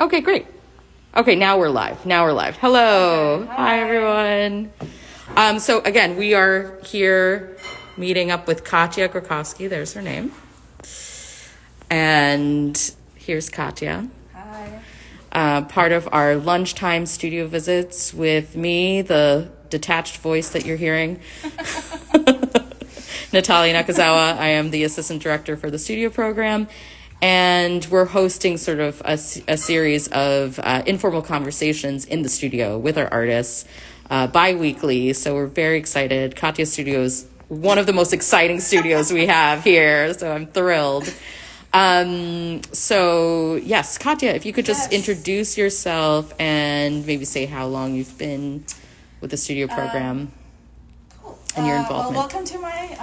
Okay, great. Okay, now we're live. Hello. Okay, hi, everyone. So again, we are here meeting up with Katya Grokhovsky. There's her name. And here's Katya. Hi. Part of our lunchtime studio visits with me, the detached voice that you're hearing. Natalia Nakazawa. I am the assistant director for the studio program. And we're hosting sort of a series of informal conversations in the studio with our artists bi-weekly. So we're very excited. Katya's studio is one of the most exciting studios we have here. So I'm thrilled. So yes, Katya, if you could just introduce yourself and maybe say how long you've been with the studio program. Cool. And your involvement. Well, welcome to my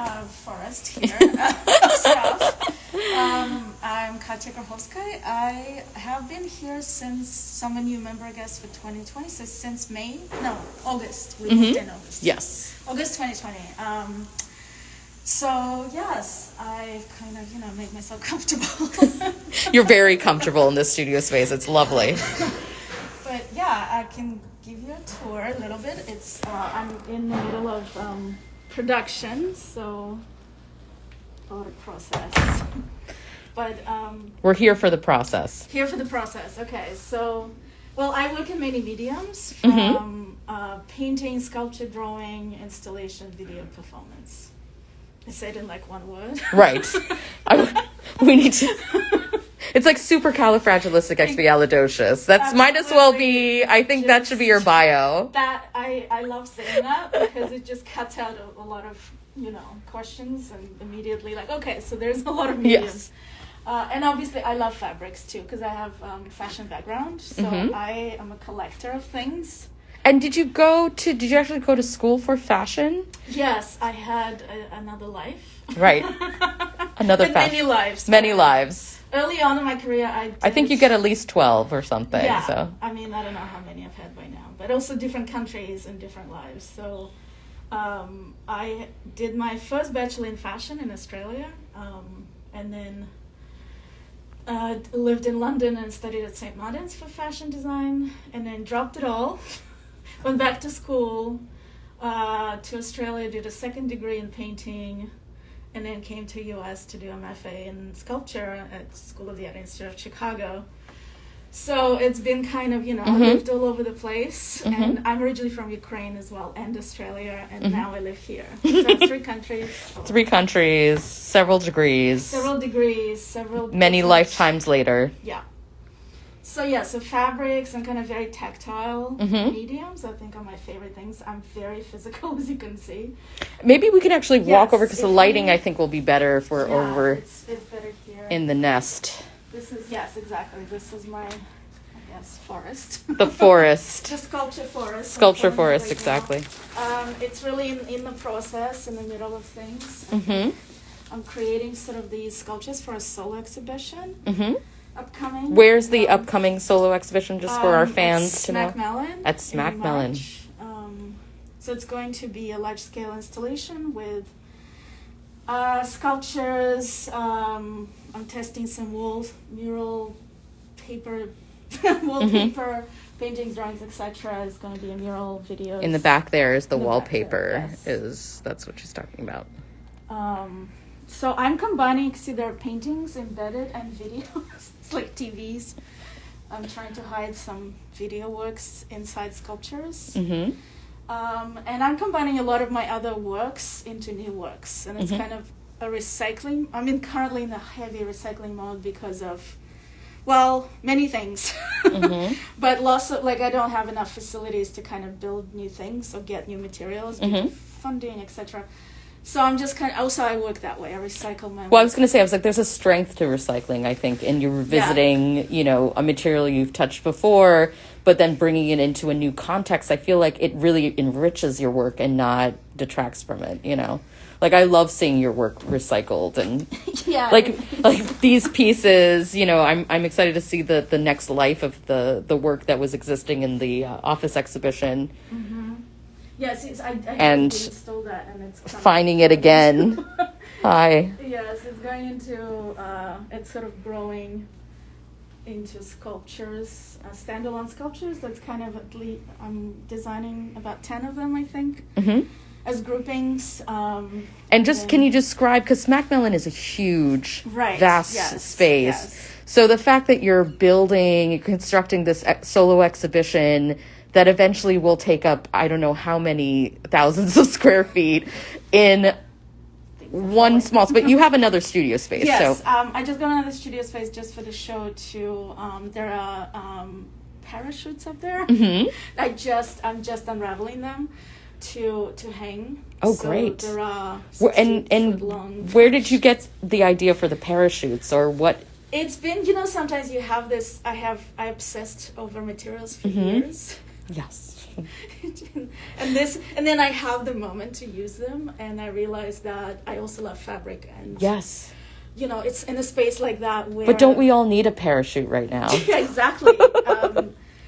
forest here. Staff. I'm Katyas Bio. I have been here since, some of you remember, I guess, for 2020, so since August. We moved in August. Yes. August 2020. So, yes, I've kind of, made myself comfortable. You're very comfortable in this studio space. It's lovely. But, yeah, I can give you a tour a little bit. It's I'm in the middle of production, so a lot of process. But We're here for the process. here for the process. Okay, so, well, I work in many mediums, from painting, sculpture, drawing, installation, video, performance. I said in like one word. Right. We need to. It's like supercalifragilisticexpialidocious. That's might as well be. I think that should be your bio. That I love saying that because it just cuts out a lot of questions and immediately like, okay, so there's a lot of mediums. Yes. And obviously I love fabrics too because I have fashion background, so I am a collector of things. And did you actually go to school for fashion? Yes, I had another life. Right. Another many lives. Many lives. Early on in my career, I think you get at least 12 or something. Yeah. So. I mean, I don't know how many I've had by now, but also different countries and different lives. So I did my first bachelor in fashion in Australia, and then lived in London and studied at St. Martin's for fashion design, and then dropped it all. Went back to school to Australia, did a second degree in painting, and then came to US to do an MFA in sculpture at School of the Art Institute of Chicago. So it's been kind of, I lived all over the place. And I'm originally from Ukraine as well, and Australia, and now I live here. So 3 countries. 3 countries, several degrees. Many lifetimes later. Yeah. So fabrics and kind of very tactile mediums, I think, are my favorite things. I'm very physical, as you can see. Maybe we can actually walk over, because the lighting, I think, will be better if we're over it's better here. in the nest. Yes, exactly. This is my, forest. The forest. The sculpture forest. Sculpture forest, exactly. It's really in the process, in the middle of things. I'm creating sort of these sculptures for a solo exhibition. Upcoming. Where's the upcoming solo exhibition, just for our fans to know? At Smack Melon. So it's going to be a large-scale installation with sculptures. I'm testing some mural paper, wallpaper, paintings, drawings, etc. It's going to be a mural video. In the back there is the wallpaper. Yes. That's what she's talking about. So I'm combining, see, there are paintings embedded and videos. It's like TVs. I'm trying to hide some video works inside sculptures. And I'm combining a lot of my other works into new works. And it's kind of a recycling. I'm currently in a heavy recycling mode because of, many things. But lots of, I don't have enough facilities to kind of build new things or get new materials, funding, etc. So I'm just also I work that way. I recycle my. Well, I was going to say, there's a strength to recycling, I think, and you're revisiting, a material you've touched before, but then bringing it into a new context. I feel like it really enriches your work and not detracts from it, I love seeing your work recycled and like these pieces, I'm excited to see the next life of the work that was existing in the office exhibition. Yes, I stole that, and it's finding it again. Hi. Yes, it's going into it's sort of growing into sculptures, standalone sculptures. That's kind of I'm designing about 10 of them, I think, as groupings. And just can you describe, because Macmillan is a huge, vast space. Yes. So the fact that you're constructing this solo exhibition that eventually will take up, I don't know how many thousands of square feet in one small space. But you have another studio space. Yes, So. I just got another studio space just for the show too. There are parachutes up there. I'm just unraveling them to hang. Oh, so great! There are and where did you get the idea for the parachutes, or what? It's been, sometimes you have this. I obsessed over materials for years. Yes. and then I have the moment to use them, and I realize that I also love fabric, and yes, it's in a space like that where. But don't we all need a parachute right now? Yeah, exactly.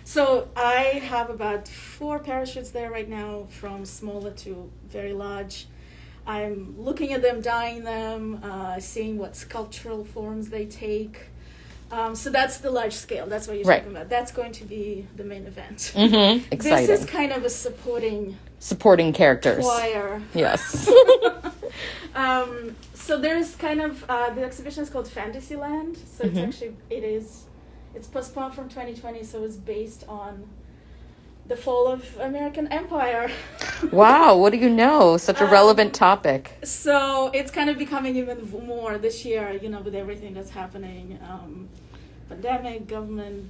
So I have about 4 parachutes there right now, from smaller to very large. I'm looking at them, dyeing them, seeing what sculptural forms they take. So that's the large scale. That's what you're talking about. That's going to be the main event. Exciting. This is kind of a supporting characters. Choir. Yes. So there's kind of the exhibition is called Fantasyland. So it's actually it's postponed from 2020. So it's based on the fall of American Empire. Wow, what do you know? Such a relevant topic. So it's kind of becoming even more this year, with everything that's happening, pandemic, government,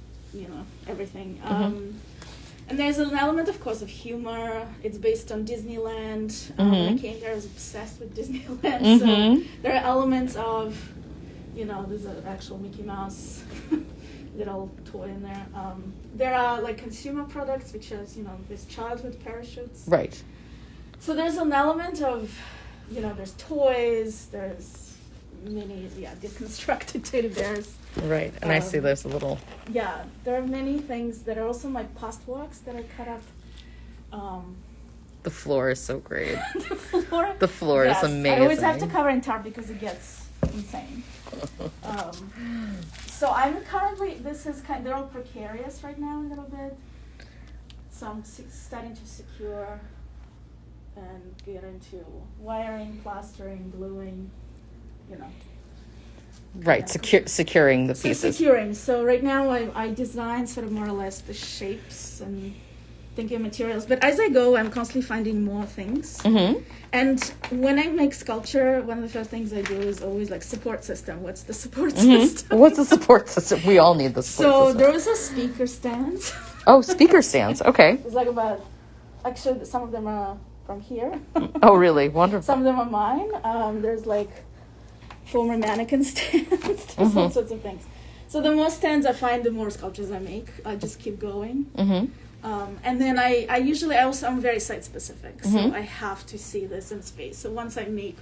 everything. And there's an element, of course, of humor. It's based on Disneyland. When I came there, I was obsessed with Disneyland. So there are elements of, there's an actual Mickey Mouse little toy in there. There are like consumer products, which is, there's childhood parachutes. Right. So there's an element of, there's toys, there's many, deconstructed teddy bears. Right, and I see there's a little... Yeah, there are many things that are also my past works that I cut up. The floor is so great. The floor is amazing. I always have to cover in tarp because it gets insane. So I'm currently, they're all precarious right now a little bit. So I'm starting to secure and get into wiring, plastering, gluing, Right, securing the pieces. Securing. So right now I design sort of more or less the shapes and thinking of materials. But as I go, I'm constantly finding more things. And when I make sculpture, one of the first things I do is always like support system. What's the support system? What's the support system? We all need the support system. So there was a speaker stand. Oh, speaker stands. Okay. It's like actually some of them are from here. Oh, really? Wonderful. Some of them are mine. There's like former mannequin stands. There's all sorts of things. So the more stands I find, the more sculptures I make. I just keep going. And then I'm very site specific, so I have to see this in space. So once I make,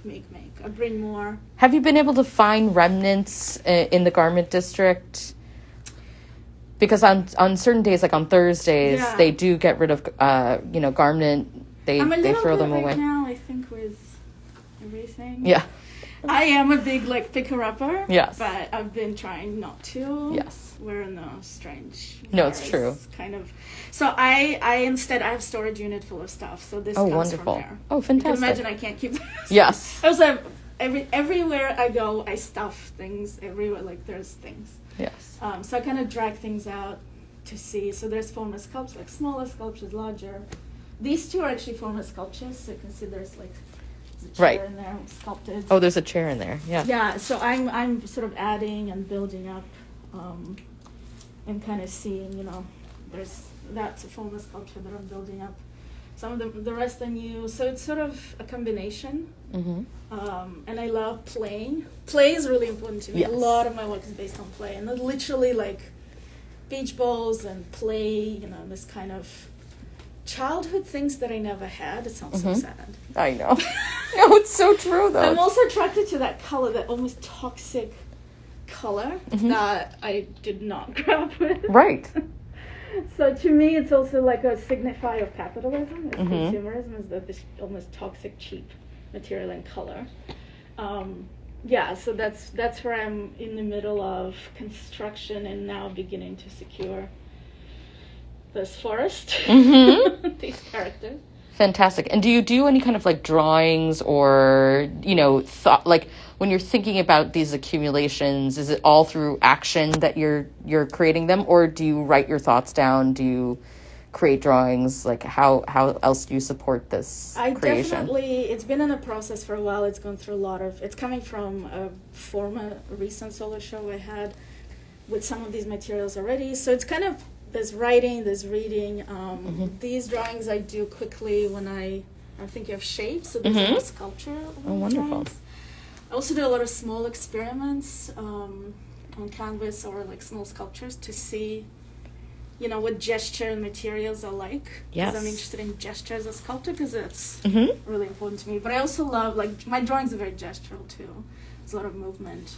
I bring more. Have you been able to find remnants in the garment district? Because on certain days, like on Thursdays, they do get rid of garment. They throw them away. Right now, I think with everything. Yeah. I am a big upper. Yes. But I've been trying not to. Yes. We're in a strange. No, it's true. Kind of. So I instead I have storage unit full of stuff. So this comes wonderful. from there. Oh, fantastic. You can imagine I can't keep this. Yes. I also have everywhere I go, I stuff things everywhere. Like there's things. Yes. So I kind of drag things out to see. So there's formless sculptures, like smaller sculptures, larger. These two are actually formless sculptures. So you can see there's a chair in there sculpted. Oh, there's a chair in there. Yeah. Yeah. So I'm sort of adding and building up, and kind of seeing. That's a formless sculpture that I'm building up. Some of the rest are new. So it's sort of a combination. And I love playing. Play is really important to me. Yes. A lot of my work is based on play, and literally like beach balls and play. This kind of childhood things that I never had. It sounds so sad. I know. No, it's so true though. I'm also attracted to that color, that almost toxic color that I did not grow up with. Right. So to me, it's also like a signifier of capitalism. Consumerism is this almost toxic, cheap material and color. yeah, so that's where I'm in the middle of construction and now beginning to secure this forest, these characters. Fantastic. And do you do any kind of like drawings or, thought, like when you're thinking about these accumulations, is it all through action that you're creating them, or do you write your thoughts down? Do you create drawings? Like how else do you support this creation? It's been in a process for a while. It's gone through it's coming from a recent solo show I had with some of these materials already. So it's kind of, there's writing, there's reading. These drawings I do quickly when I'm thinking of shapes. So there's a lot of sculpture. Oh, wonderful. Drawings. I also do a lot of small experiments on canvas or like small sculptures to see, what gesture and materials are like. Yes. Because I'm interested in gesture as a sculptor because it's really important to me. But I also love, like, my drawings are very gestural too. There's a lot of movement.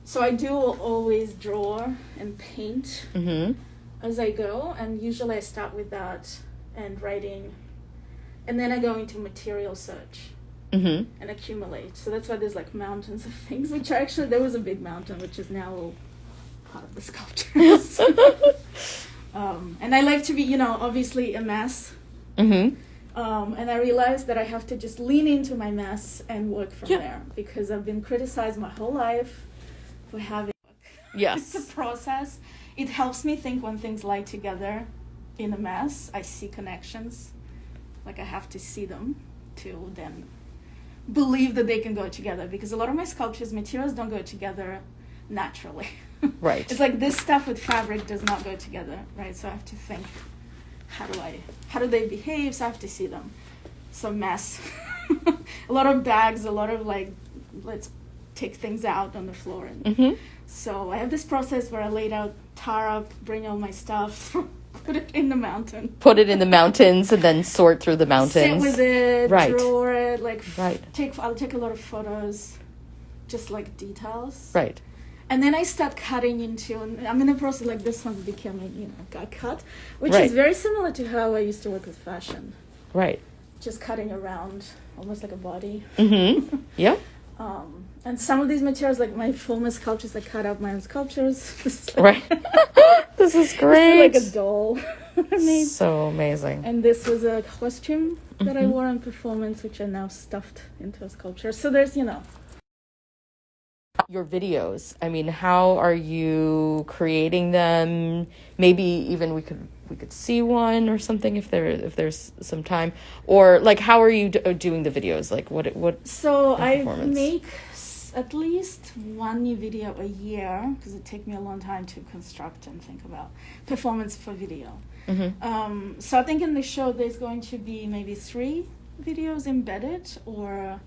So I do always draw and paint as I go. And usually I start with that and writing. And then I go into material search. And accumulate. So that's why there's like mountains of things, which actually, there was a big mountain, which is now part of the sculptures. And I like to be, obviously a mess. And I realized that I have to just lean into my mess and work from there, because I've been criticized my whole life for having Yes. It's a process. It helps me think when things lie together in a mess. I see connections. Like I have to see them to then believe that they can go together, because a lot of my sculptures materials don't go together naturally. Right. It's like this stuff with fabric does not go together, right? So I have to think, how do they behave? So I have to see them. So mess. A lot of bags, a lot of like, let's take things out on the floor. And so I have this process where I laid out, tar up, bring all my stuff, put it in the mountain. Put it in the mountains and then sort through the mountains. Sit with it, Right. draw it, like Right. I'll take a lot of photos, just like details. Right. And then I start cutting into, and I'm in the process, like this one became, got cut, which Right. is very similar to how I used to work with fashion. Right. Just cutting around, almost like a body. Yep. And some of these materials, like my former sculptures, I cut out my own sculptures. This is Right. This is This great. is like a doll I made. So amazing. And this was a costume that I wore on performance, which I now stuffed into a sculpture. So there's, Your videos, I mean, how are you creating them? Maybe even we could see one or something if there's some time, or like how are you doing the videos? Like what? So I make at least one new video a year, because it takes me a long time to construct and think about performance for video. So I think in the show there's going to be maybe 3 videos embedded or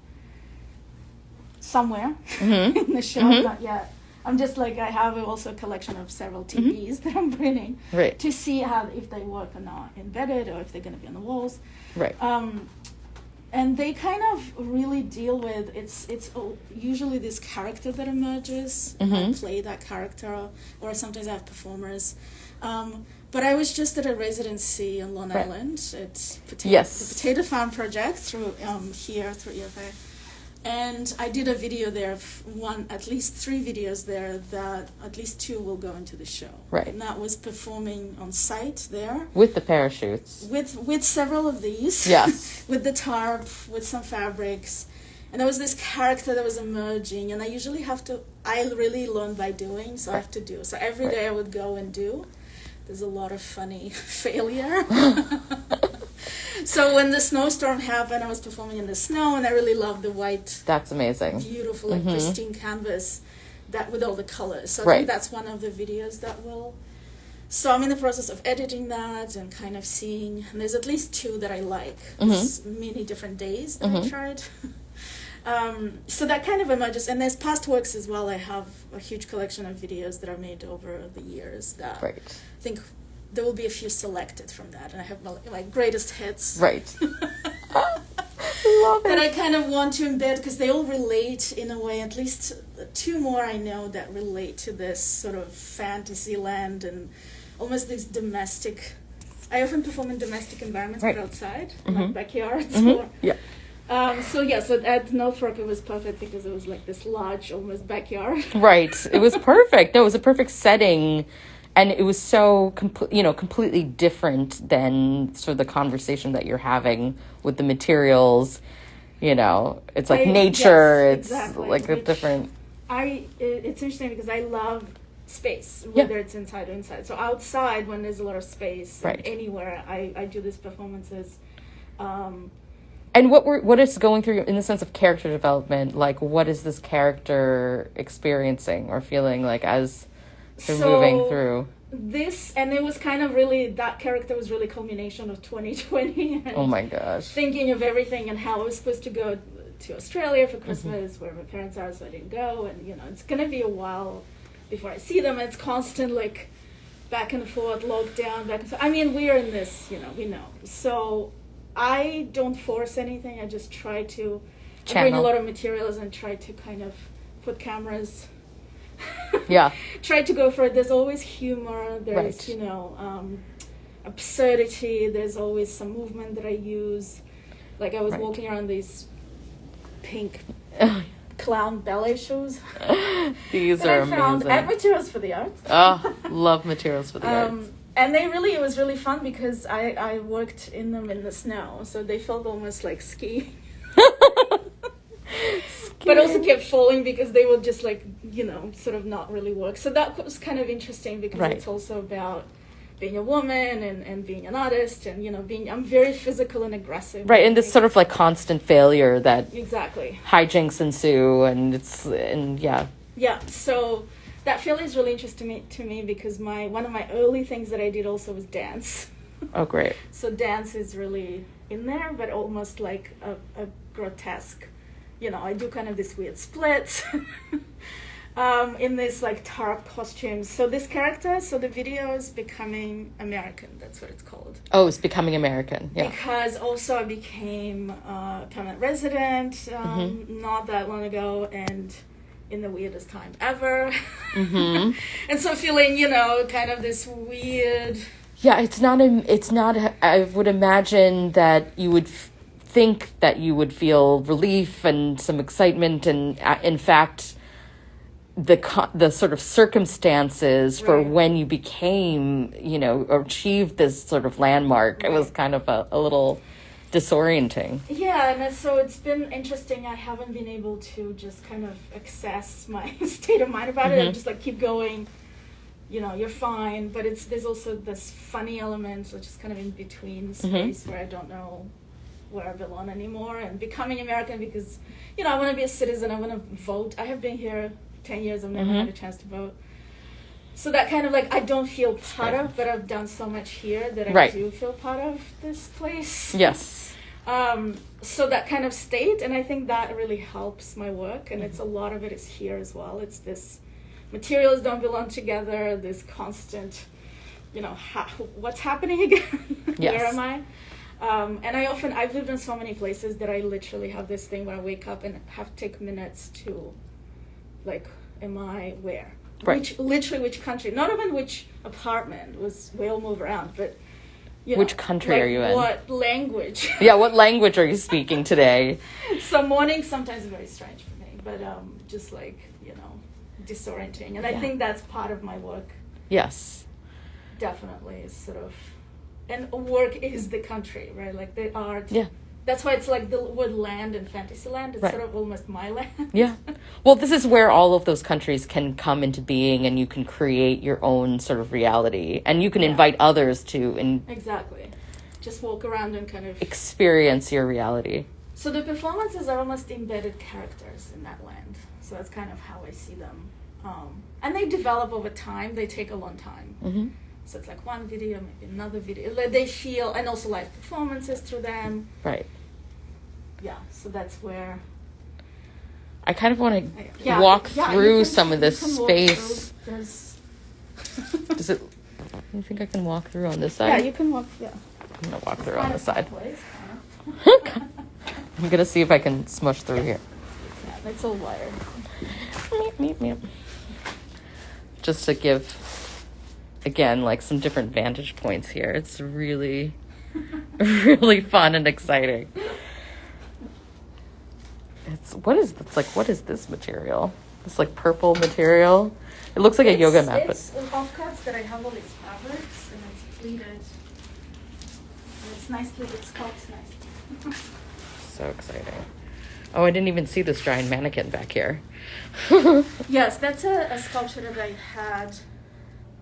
somewhere in the show, not yet. I'm just like, I have also a collection of several TVs that I'm printing to see if they work or not embedded, or if they're going to be on the walls. Right. And they kind of really deal with, it's usually this character that emerges, and I play that character, or sometimes I have performers. But I was just at a residency on Long Island. It's the Potato Farm Project through EFA. And I did a video there, at least 3 videos there, that at least 2 will go into the show. Right. And that was performing on site there. With the parachutes. With several of these. Yes. With the tarp, with some fabrics. And there was this character that was emerging. And I really learn by doing, so I have to do. So every day I would go and do. There's a lot of funny failure. So when the snowstorm happened, I was performing in the snow, and I really loved the white. That's amazing. Beautiful, like pristine canvas, that with all the colors. So I think that's one of the videos that will. So I'm in the process of editing that and kind of seeing. And there's at least 2 that I like. There's many different days that I tried. So that kind of emerges, and there's past works as well. I have a huge collection of videos that I made over the years that I think there will be a few selected from that, and I have my greatest hits. Right. Love it. That I kind of want to embed, because they all relate in a way. At least 2 more I know that relate to this sort of fantasy land and almost these domestic. I often perform in domestic environments, but outside, like backyards. So at Northrop it was perfect because it was like this large, almost backyard. Right. It was perfect. No, it was a perfect setting. And it was so, completely different than sort of the conversation that you're having with the materials. It's like nature. Yes, it's exactly. like a different. It's interesting because I love space, whether it's inside or inside. So outside, when there's a lot of space, Right. anywhere, I do these performances. And what is going through in the sense of character development? Like, what is this character experiencing or feeling like as they're moving through? And it was kind of really, that character was really culmination of 2020. And Oh my gosh. thinking of everything and how I was supposed to go to Australia for Christmas, where my parents are, so I didn't go. And, it's going to be a while before I see them. It's constant, like, back and forth, lockdown, back and forth. I mean, we're in this, we know. So I don't force anything. I just try to bring a lot of materials and try to kind of put cameras. Yeah. Try to go for it. There's always humor. There's, absurdity. There's always some movement that I use. Like I was walking around these pink clown ballet shoes. These are amazing. And materials for the arts. Oh, love materials for the arts. And it was really fun because I worked in them in the snow, so they felt almost like skiing. But also kept falling because they would just like, sort of not really work. So that was kind of interesting because it's also about being a woman and being an artist and, I'm very physical and aggressive. Right, and this sort of like constant failure that exactly hijinks ensue Yeah, so that feeling is really interesting to me because one of my early things that I did also was dance. Oh, great. So dance is really in there, but almost like a grotesque. I do kind of this weird splits in this like tarp costumes. So this character, the video is Becoming American. That's what it's called. Oh, it's Becoming American. Yeah. Because also I became a permanent resident not that long ago and in the weirdest time ever. And so feeling, kind of this weird. Yeah, it's not, I would imagine that you would think that you would feel relief and some excitement, and in fact the sort of circumstances for when you became or achieved this sort of landmark, it was kind of a little disorienting. And so it's been interesting. I haven't been able to just kind of access my state of mind about it and just like keep going. You're fine, but there's also this funny element which is kind of in between space where I don't know where I belong anymore, and becoming American because, I want to be a citizen, I want to vote. I have been here 10 years, I've never had a chance to vote. So that kind of like, I don't feel part of, but I've done so much here that I do feel part of this place. Yes. So that kind of state, and I think that really helps my work, and it's a lot of it is here as well. It's this, materials don't belong together, this constant, what's happening again? Yes. Where am I? And I've lived in so many places that I literally have this thing where I wake up and have to take minutes to, like, am I where? Right. Which country? Not even which apartment, we all move around, but, which country are you in? What language? Yeah, what language are you speaking today? So mornings sometimes are very strange for me, but just like, disorienting. And I think that's part of my work. Yes. Definitely, sort of. And work is the country, right? Like the art. Yeah. That's why it's like the word land in Fantasyland. It's sort of almost my land. Yeah. Well, this is where all of those countries can come into being, and you can create your own sort of reality, and you can invite others to exactly. Just walk around and kind of experience your reality. So the performances are almost embedded characters in that land. So that's kind of how I see them. And they develop over time. They take a long time. So it's like one video, maybe another video. They feel, and also live performances through them. Right. Yeah, so that's where... I kind of want to walk through some of this space. Does it... You think I can walk through on this side? Yeah, you can walk, I'm going to walk through on this side. Place, I'm going to see if I can smush through here. Yeah, it's all wired. Meep, meep, meep. Just to give... Again, like some different vantage points here. It's really, really fun and exciting. what is this material? This like purple material. It looks like a yoga mat, but it's offcuts that I have all these fabrics and it's pleated. And it's sculpted nicely. so exciting. Oh, I didn't even see this giant mannequin back here. Yes, that's a sculpture that I had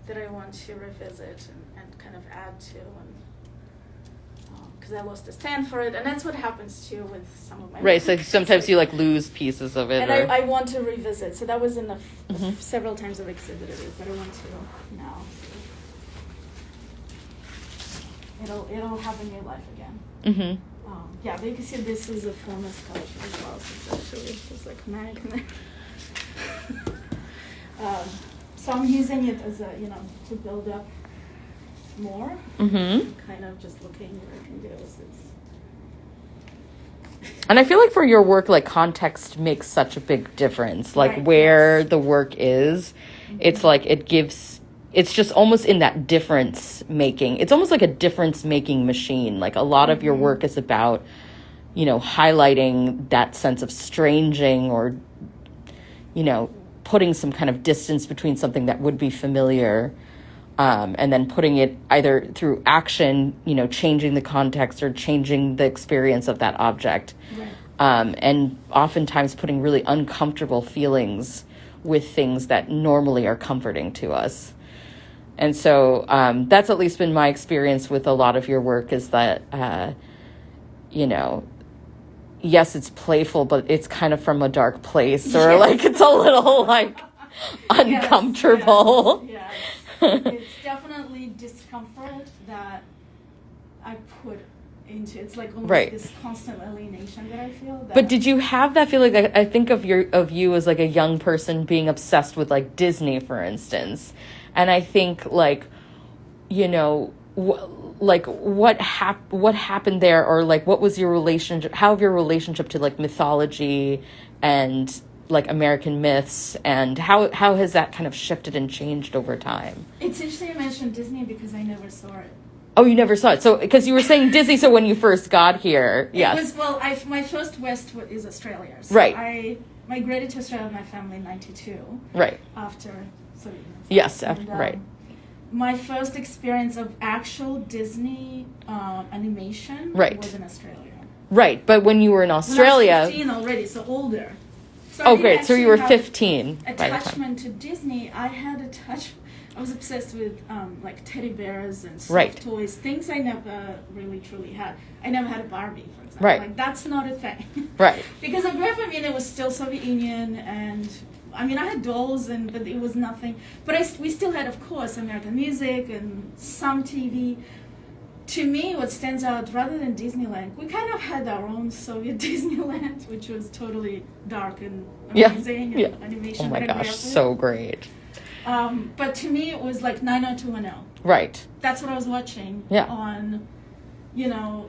that I want to revisit and kind of add to, because I lost a stand for it, and that's what happens too with some of my Right, so sometimes you like lose pieces of it. And or... I want to revisit. So that was in the several times I've exhibited it, but I want to now. It'll have a new life again. Mm-hmm. Yeah, but you can see this is a former sculpture as well. So it's actually just like mannequin there. So I'm using it as a, to build up more. Mm-hmm. Kind of just looking where I can do this. And I feel like for your work, like context makes such a big difference. Like Right, where the work is, it's like it's just almost in that difference making. It's almost like a difference making machine. Like a lot of your work is about, highlighting that sense of stranging or, putting some kind of distance between something that would be familiar. And then putting it either through action, changing the context or changing the experience of that object. Right. And oftentimes putting really uncomfortable feelings with things that normally are comforting to us. And so that's at least been my experience with a lot of your work is that, yes, it's playful, but it's kind of from a dark place or like it's a little like uncomfortable. Yes. It's definitely discomfort that I put into it's like almost this constant alienation that I feel. But did you have that feeling? Like, I think of you as like a young person being obsessed with like Disney, for instance, and I think like, what happened there, or like what was your relationship? How have your relationship to like mythology and like American myths, and how has that kind of shifted and changed over time? It's interesting you mentioned Disney because I never saw it. Oh, you never saw it. So because you were saying Disney, so when you first got here, yes. It was, my first West is Australia. So right. I migrated to Australia with my family in '92. Right. After. Yes. Right. My first experience of actual Disney animation was in Australia. Right, but when you were in Australia... I was 15 already, so older. So great. So you were 15. Attachment to Disney, I was obsessed with like teddy bears and soft toys, things I never really truly had. I never had a Barbie, for example. Right. Like, that's not a thing. Right. Because I grew up, it was still Soviet Union, and I had dolls, but it was nothing. But we still had, of course, American music and some TV. To me, what stands out, rather than Disneyland, we kind of had our own Soviet Disneyland, which was totally dark and amazing and animation. Oh my gosh, so great. But to me, it was like 90210. Right. That's what I was watching on,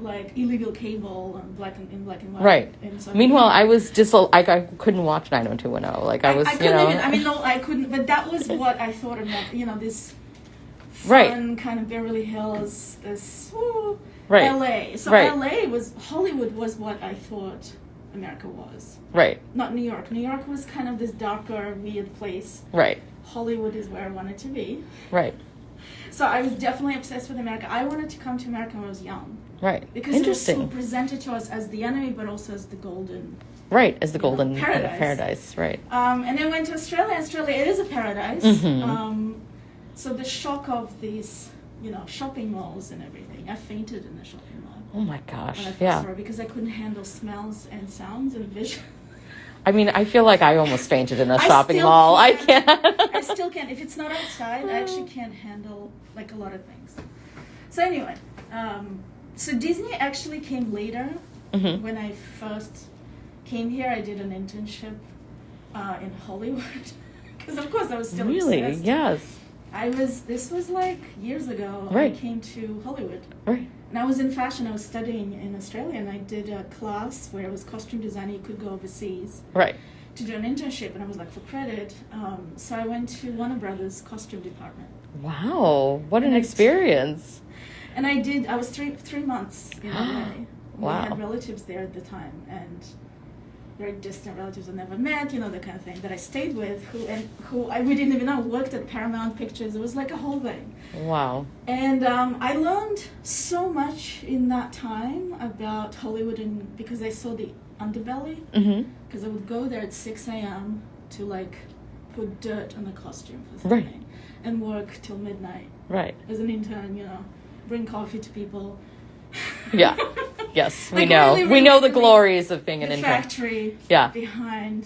like illegal cable and black and white. Right. Meanwhile, I was I couldn't watch 90210. Like I was, I couldn't no, I couldn't. But that was what I thought about, this fun kind of Beverly Hills, this LA. So Hollywood was what I thought America was. Right. Not New York. New York was kind of this darker, weird place. Right. Hollywood is where I wanted to be. Right. So I was definitely obsessed with America. I wanted to come to America when I was young. Right. Because it was so presented to us as the enemy, but also as the golden. Right, as the golden paradise. Right. And then went to Australia. Australia, it is a paradise. Mm-hmm. So the shock of these, shopping malls and everything. I fainted in the shopping mall. Oh my gosh! When I first saw it, because I couldn't handle smells and sounds and vision. I feel like I almost fainted in a shopping mall. I can't. I still can't. If it's not outside, I actually can't handle like a lot of things. So anyway, so Disney actually came later. Mm-hmm. When I first came here, I did an internship in Hollywood because, of course, I was still obsessed. Yes. This was like years ago. Right. I came to Hollywood. Right. And I was in fashion. I was studying in Australia, and I did a class where it was costume design. You could go overseas. Right. To do an internship, and I was like, for credit. So I went to Warner Brothers costume department. Wow, what an experience! And I was three months in LA. Wow. We had relatives there at the time, and very distant relatives I never met, you know, the kind of thing that I stayed with, we didn't even know worked at Paramount Pictures. It was like a whole thing. Wow. And I learned so much in that time about Hollywood, and because I saw the underbelly, because I would go there at 6 a.m. to like put dirt on the costume for something, and work till midnight. Right. As an intern, you know, bring coffee to people. Yeah. Yes, we know. Really, we know the glories of being an intern. Factory. Yeah. Behind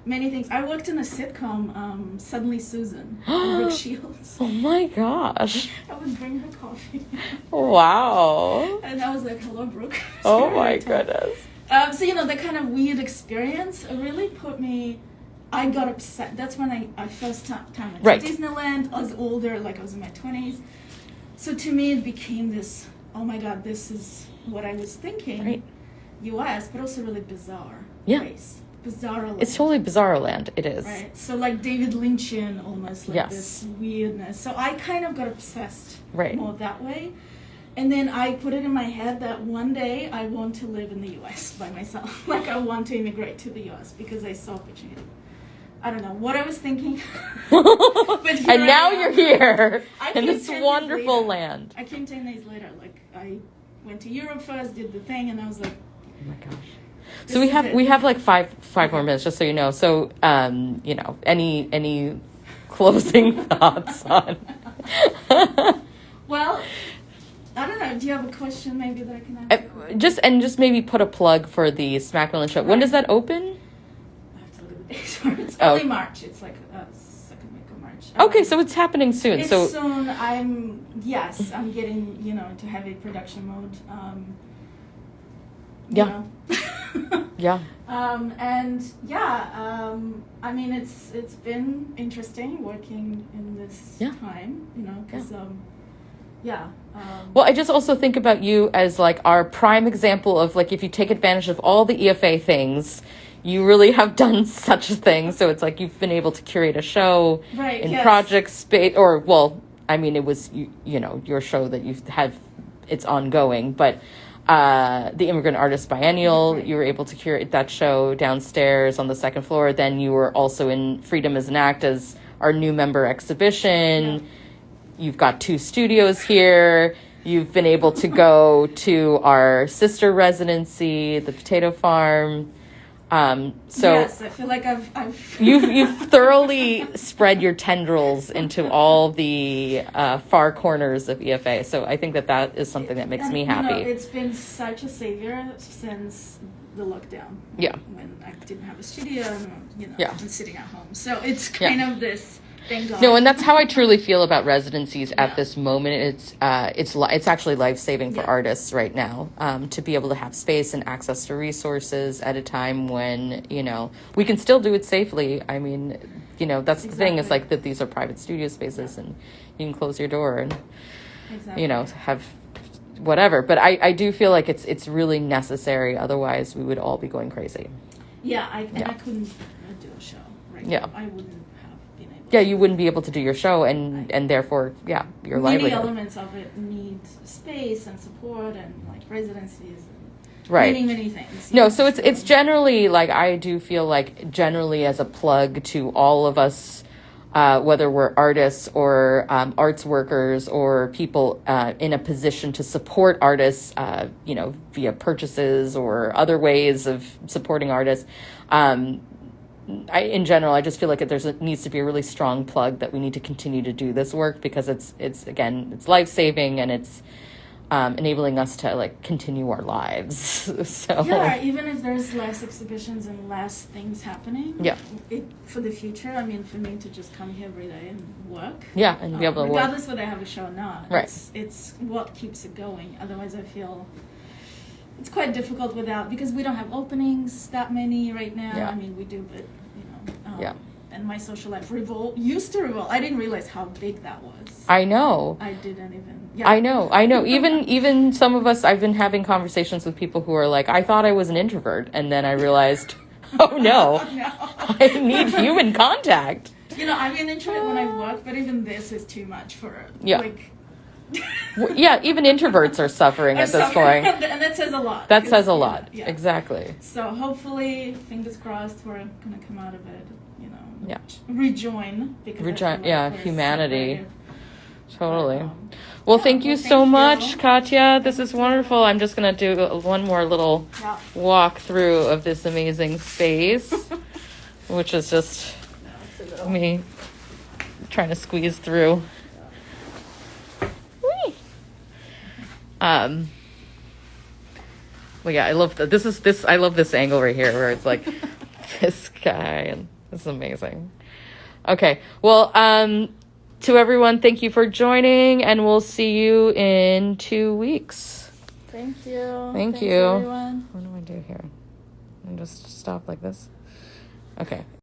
many things. I worked in a sitcom, Suddenly Susan, with Brooke Shields. Oh my gosh. I would bring her coffee. Wow. And I was like, hello, Brooke. Oh my goodness. So, you know, the kind of weird experience really put me... I got upset. That's when I first time went to Disneyland. I was older, like I was in my 20s. So to me, it became this, oh my God, this is what I was thinking. Right. U.S., but also really bizarre place. Bizarro land. It's totally bizarro land. It is. Right. So like David Lynchian, almost like this weirdness. So I kind of got obsessed more that way. And then I put it in my head that one day I want to live in the U.S. by myself. Like I want to immigrate to the U.S. because I saw opportunity. I don't know what I was thinking. But and now you're here in this wonderful land. I came 10 days later. Like I went to Europe first, did the thing, and I was like, oh my gosh. So we have like five more minutes, just so you know. So you know, any closing thoughts on? Well, I don't know. Do you have a question maybe that I can ask? Just maybe put a plug for the Smackmillion show. When does that open? It's early March. It's like second week of March. Okay, so it's happening soon. It's soon. I'm getting, you know, into heavy production mode. Yeah. Yeah. I mean, it's been interesting working in this time, you know, because well, I just also think about you as like our prime example of like if you take advantage of all the EFA things. You really have done such a thing. So it's like you've been able to curate a show in project space, or, well, I mean, it was, you know, your show that you've had, it's ongoing, but the Immigrant Artist Biennial, you were able to curate that show downstairs on the second floor. Then you were also in Freedom as an Act as our new member exhibition. Yeah. You've got 2 studios here. You've been able to go to our sister residency, the Potato Farm. So yes, I feel like I've you've thoroughly spread your tendrils into all the far corners of EFA. So I think that is something that makes me happy. You know, it's been such a savior since the lockdown. Yeah, when I didn't have a studio, and, you know, I'm sitting at home. So it's kind of this. Thank God. No, and that's how I truly feel about residencies at this moment. It's actually life-saving for artists right now, to be able to have space and access to resources at a time when, you know, we can still do it safely. I mean, you know, that's the thing. It's like that these are private studio spaces and you can close your door and, you know, have whatever. But I do feel like it's really necessary. Otherwise, we would all be going crazy. Yeah, I couldn't do a show right now. I wouldn't. Yeah, you wouldn't be able to do your show, and therefore, your livelihood. Many elements of it need space and support and like residencies and many things. No, so it's generally like I do feel like generally as a plug to all of us, whether we're artists or arts workers or people in a position to support artists, you know, via purchases or other ways of supporting artists. In general, I just feel like needs to be a really strong plug that we need to continue to do this work because it's life-saving and it's enabling us to like continue our lives. So even if there's less exhibitions and less things happening, for the future, I mean, for me to just come here every day and work, and be able to regardless whether I have a show or not, it's what keeps it going. Otherwise, I feel. It's quite difficult because we don't have openings that many right now. Yeah. I mean, we do, but, you know. And my social life used to revolve. I didn't realize how big that was. I know. I didn't even. Yeah. I know. Even some of us, I've been having conversations with people who are like, I thought I was an introvert. And then I realized, oh, no. I need human contact. You know, I'm an introvert when I work, but even this is too much for, like, Yeah, even introverts are suffering at this point. And that says a lot. That says a lot. Yeah. Exactly. So hopefully, fingers crossed, we're gonna come out of it. Yeah. Rejoin. Because I feel like Yeah, we're humanity. separated. Totally. But, Well, thank you so much, you. Katya. This is wonderful. I'm just going to do one more little Yeah. walk through of this amazing space, which is just me trying to squeeze through. Whee! Well, yeah, I love I love this angle right here where it's like this guy, and it's amazing. Okay. Well, to everyone, thank you for joining, and we'll see you in 2 weeks. Thank you. Thank Thanks, you. everyone. What do I do here? I just stop like this? Okay.